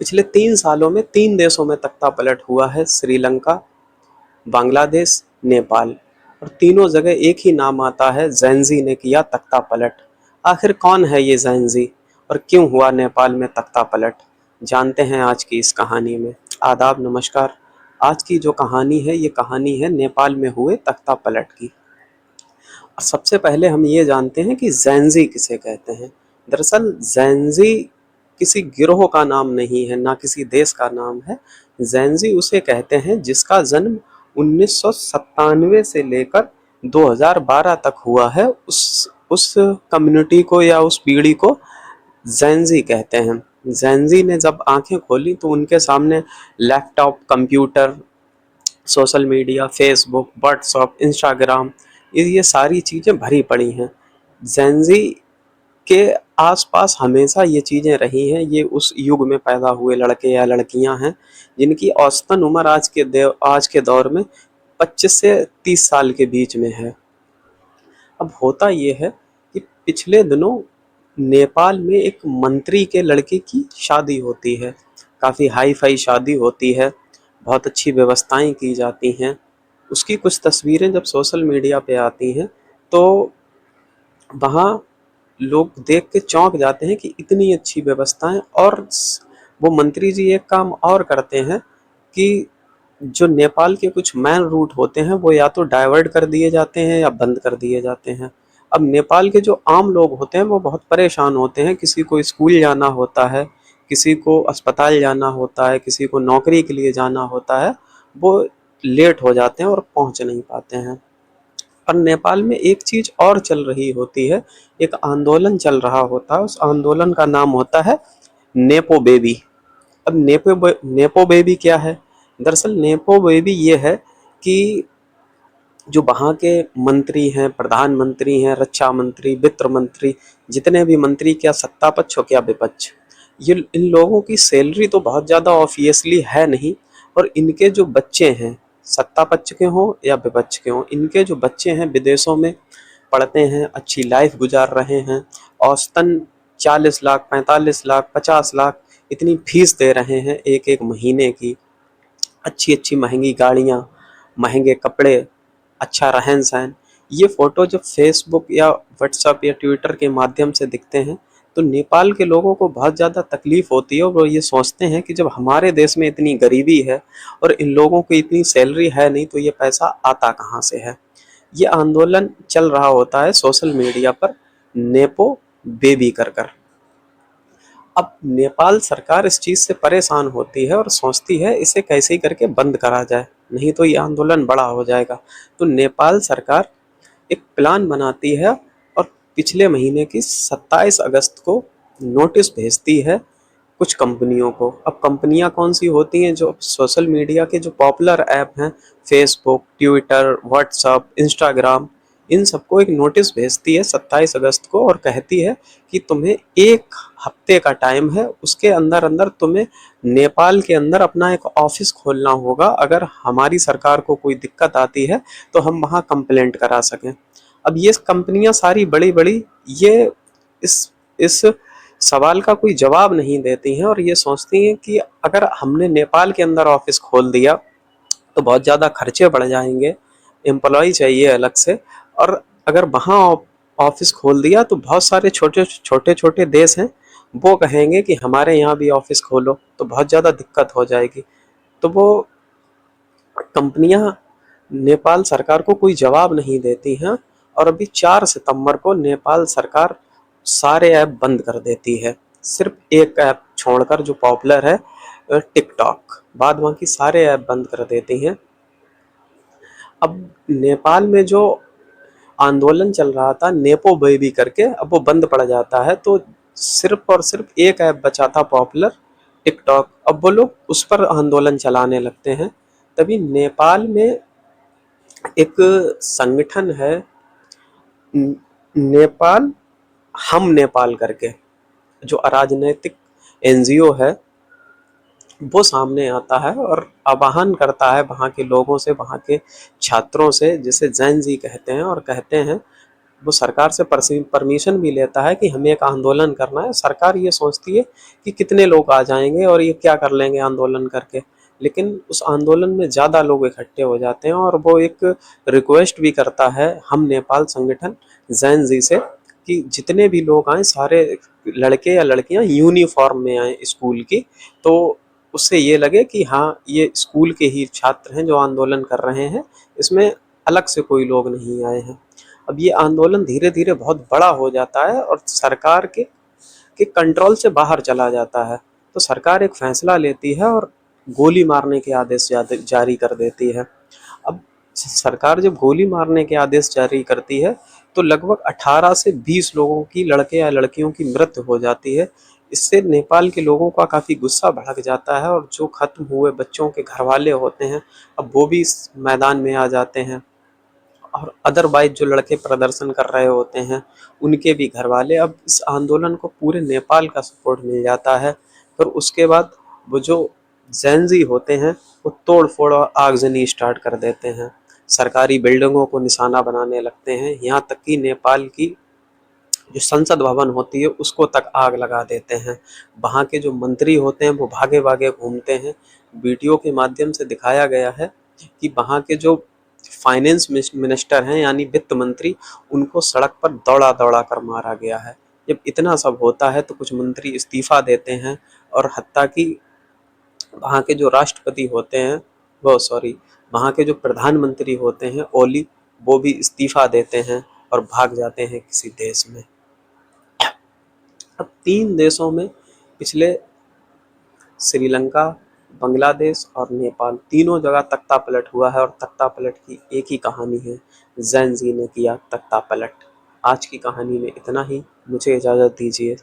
पिछले 3 सालों में 3 देशों में तख्तापलट हुआ है, श्रीलंका, बांग्लादेश, नेपाल। और तीनों जगह एक ही नाम आता है, ज़ैंज़ी ने किया तख्तापलट। आखिर कौन है ये ज़ैंज़ी और क्यों हुआ नेपाल में तख्तापलट, जानते हैं आज की इस कहानी में। आदाब, नमस्कार। आज की जो कहानी है ये कहानी है नेपाल में हुए तख्तापलट की। और सबसे पहले हम ये जानते हैं कि ज़ैंज़ी किसे कहते हैं। दरअसल ज़ैंज़ी किसी गिरोह का नाम नहीं है, ना किसी देश का नाम है। ज़ैंज़ी उसे कहते हैं जिसका जन्म 1997 से लेकर 2012 तक हुआ है। उस कम्युनिटी को या उस पीढ़ी को ज़ैंज़ी कहते हैं। ज़ैंज़ी ने जब आंखें खोली तो उनके सामने laptop, computer, social media, Facebook, WhatsApp, Instagram, ये सारी चीज़ें भरी पड़ी हैं। जेनज़ी के आसपास हमेशा ये चीज़ें रही हैं। ये उस युग में पैदा हुए लड़के या लड़कियां हैं जिनकी औसतन उम्र आज के दौर में 25 से 30 साल के बीच में है। अब होता ये है कि पिछले दिनों नेपाल में एक मंत्री के लड़के की शादी होती है। काफ़ी हाई फाई शादी होती है, बहुत अच्छी व्यवस्थाएं की जाती हैं। उसकी कुछ तस्वीरें जब सोशल मीडिया पे आती हैं तो वहाँ लोग देख के चौंक जाते हैं कि इतनी अच्छी व्यवस्थाएं। और वो मंत्री जी एक काम और करते हैं कि जो नेपाल के कुछ मेन रूट होते हैं वो या तो डाइवर्ट कर दिए जाते हैं या बंद कर दिए जाते हैं। अब नेपाल के जो आम लोग होते हैं वो बहुत परेशान होते हैं। किसी को स्कूल जाना होता है, किसी को अस्पताल जाना होता है, किसी को नौकरी के लिए जाना होता है, वो लेट हो जाते हैं और पहुंच नहीं पाते हैं। और नेपाल में एक चीज और चल रही होती है, एक आंदोलन चल रहा होता है। उस आंदोलन का नाम होता है नेपो बेबी। अब नेपो बेबी क्या है? दरअसल नेपो बेबी ये है कि जो वहाँ के मंत्री हैं, प्रधानमंत्री हैं, रक्षा मंत्री, वित्त मंत्री, जितने भी मंत्री, क्या सत्ता पक्ष हो क्या विपक्ष, ये इन लोगों की सैलरी तो बहुत ज़्यादा ऑब्वियसली है नहीं। और इनके जो बच्चे हैं, सत्ता पक्ष के हों या विपक्ष के हों, इनके जो बच्चे हैं विदेशों में पढ़ते हैं, अच्छी लाइफ गुजार रहे हैं। औसतन 40 लाख, 45 लाख, 50 लाख इतनी फीस दे रहे हैं एक एक महीने की। अच्छी अच्छी महंगी गाड़ियाँ, महंगे कपड़े, अच्छा रहन सहन। ये फ़ोटो जब फेसबुक या व्हाट्सएप या ट्विटर के माध्यम से दिखते हैं तो नेपाल के लोगों को बहुत ज़्यादा तकलीफ़ होती है। और वो ये सोचते हैं कि जब हमारे देश में इतनी गरीबी है और इन लोगों की इतनी सैलरी है नहीं तो ये पैसा आता कहाँ से है। ये आंदोलन चल रहा होता है सोशल मीडिया पर, नेपो बेबी कर कर। अब नेपाल सरकार इस चीज़ से परेशान होती है और सोचती है इसे कैसे ही करके बंद करा जाए, नहीं तो ये आंदोलन बड़ा हो जाएगा। तो नेपाल सरकार एक प्लान बनाती है और पिछले महीने की 27 अगस्त को नोटिस भेजती है कुछ कंपनियों को। अब कंपनियां कौन सी होती हैं? जो सोशल मीडिया के जो पॉपुलर ऐप हैं, फेसबुक, ट्विटर, व्हाट्सअप, इंस्टाग्राम, इन सबको एक नोटिस भेजती है 27 अगस्त को और कहती है कि तुम्हें 1 हफ्ते का टाइम है, उसके अंदर अंदर तुम्हें नेपाल के अंदर अपना एक ऑफिस खोलना होगा। अगर हमारी सरकार को कोई दिक्कत आती है तो हम वहाँ कंप्लेंट करा सकें। अब ये कंपनियां सारी बड़ी बड़ी ये इस सवाल का कोई जवाब नहीं देती हैं और ये सोचती हैं कि अगर हमने नेपाल के अंदर ऑफिस खोल दिया तो बहुत ज़्यादा खर्चे बढ़ जाएंगे, एम्प्लॉय चाहिए अलग से। और अगर वहाँ ऑफिस खोल दिया तो बहुत सारे छोटे छोटे छोटे देश हैं, वो कहेंगे कि हमारे यहाँ भी ऑफिस खोलो, तो बहुत ज़्यादा दिक्कत हो जाएगी। तो वो कंपनियां नेपाल सरकार को कोई जवाब नहीं देती हैं। और अभी 4 सितंबर को नेपाल सरकार सारे ऐप बंद कर देती है, सिर्फ एक ऐप छोड़कर जो पॉपुलर है, टिकटॉक। बाद बाकी सारे ऐप बंद कर देती हैं। अब नेपाल में जो आंदोलन चल रहा था नेपो बेबी करके, अब वो बंद पड़ जाता है तो सिर्फ और सिर्फ एक ऐप बचा था पॉपुलर, टिकटॉक। अब वो लोग उस पर आंदोलन चलाने लगते हैं। तभी नेपाल में एक संगठन है, नेपाल हम नेपाल करके, जो अराजनैतिक एनजीओ है, वो सामने आता है और आह्वान करता है वहाँ के लोगों से, वहाँ के छात्रों से, जिसे जैन जी कहते हैं, और कहते हैं वो सरकार से परमिशन भी लेता है कि हमें एक आंदोलन करना है। सरकार ये सोचती है कि कितने लोग आ जाएंगे और ये क्या कर लेंगे आंदोलन करके, लेकिन उस आंदोलन में ज़्यादा लोग इकट्ठे हो जाते हैं और वो एक रिक्वेस्ट भी करता है हम नेपाल संगठन जैन जी से कि जितने भी लोग आए सारे लड़के या लड़कियां यूनिफॉर्म में आए स्कूल की, तो उससे ये लगे कि हाँ ये स्कूल के ही छात्र हैं जो आंदोलन कर रहे हैं, इसमें अलग से कोई लोग नहीं आए हैं। अब ये आंदोलन धीरे धीरे बहुत बड़ा हो जाता है और सरकार के कंट्रोल से बाहर चला जाता है। तो सरकार एक फैसला लेती है और गोली मारने के आदेश जारी कर देती है। अब सरकार जब गोली मारने के आदेश जारी करती है तो लगभग 18 से 20 लोगों की, लड़के या लड़कियों की मृत्यु हो जाती है। इससे नेपाल के लोगों का काफ़ी गुस्सा भड़क जाता है और जो खत्म हुए बच्चों के घर वाले होते हैं अब वो भी इस मैदान में आ जाते हैं और अदरवाइज जो लड़के प्रदर्शन कर रहे होते हैं उनके भी घर वाले। अब इस आंदोलन को पूरे नेपाल का सपोर्ट मिल जाता है। फिर उसके बाद वो जो जैनजी होते हैं वो तोड़ फोड़ और आगजनी स्टार्ट कर देते हैं, सरकारी बिल्डिंगों को निशाना बनाने लगते हैं, यहाँ तक कि नेपाल की जो संसद भवन होती है उसको तक आग लगा देते हैं। वहाँ के जो मंत्री होते हैं वो भागे भागे घूमते हैं। वीडियो के माध्यम से दिखाया गया है कि वहाँ के जो फाइनेंस मिनिस्टर हैं यानी वित्त मंत्री, उनको सड़क पर दौड़ा दौड़ा कर मारा गया है। जब इतना सब होता है तो कुछ मंत्री इस्तीफा देते हैं और हत्ता कि वहाँ के जो राष्ट्रपति होते हैं, वो सॉरी वहाँ के जो प्रधानमंत्री होते हैं ओली, वो भी इस्तीफा देते हैं और भाग जाते हैं किसी देश में। अब 3 देशों में पिछले श्रीलंका, बांग्लादेश और नेपाल तीनों जगह तख्ता पलट हुआ है और तख्ता पलट की एक ही कहानी है, जैन जी ने किया तख्ता पलट। आज की कहानी में इतना ही, मुझे इजाज़त दीजिए।